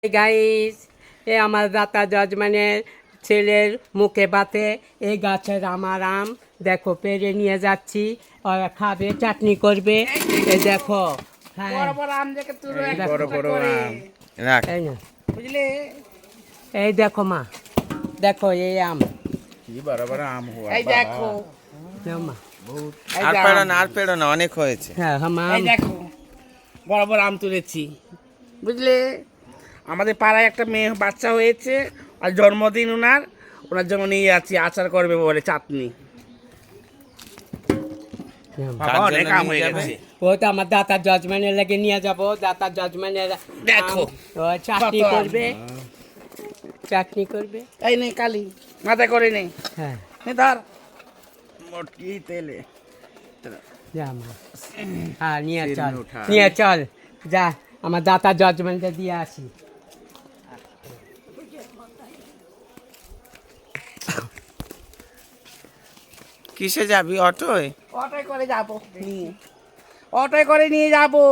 Guys, এ আমার দাতা জজমানের ছেলের মুখে বাতে এই গাছের আমার আম দেখো পেরে নিয়ে যাচ্ছি। ওরা খাবে, চাটনি করবে। এই দেখো, হ্যাঁ, বড় বড় আম দেখে তুই এই একটা বড় টুকরা বড় করে। আম। রাখ। এই না, বুঝলে এই দেখো মা, দেখো এই আম। কি বড় বড় আম হওয়া এই দেখো নাও মা। এই আর যে পেড়ো আম। না, আর পেড়ো না, অনেক হয়েছে। হ্যাঁ হ্যাঁ মা, এই দেখো বড় বড় আম তুলেছি। বুঝলে আমাদের পাড়ায় একটা মেয়ে বাচ্চা হয়েছে, আর জন্মদিন ওনার জন্য নিয়ে যাচ্ছি, আচার করবে বলে চাটনি। নাও মা। কার বাবা, জন্য অনেক আম হয়ে নিয়ে যাবে? গেছে। ও তো আমার দাতা জজমানের লাগে নিয়ে যাবো। দাতা জজমানের দেখো। চাটনি কত আম। করবে, চাটনি করবে। এই নেই কালি মাথায় করে নেই, হ্যাঁ, ধর মোটকি তেলে। যা মা, হ্যাঁ নিয়ে সির চল, উঠা। নিয়ে চল, যা আমার দাতা জজমেন্টে দিয়ে আসি। কিসে যাবি? অটোয়? অটোয় করে যাবো নিয়ে, অটোয় করে নিয়ে যাবো।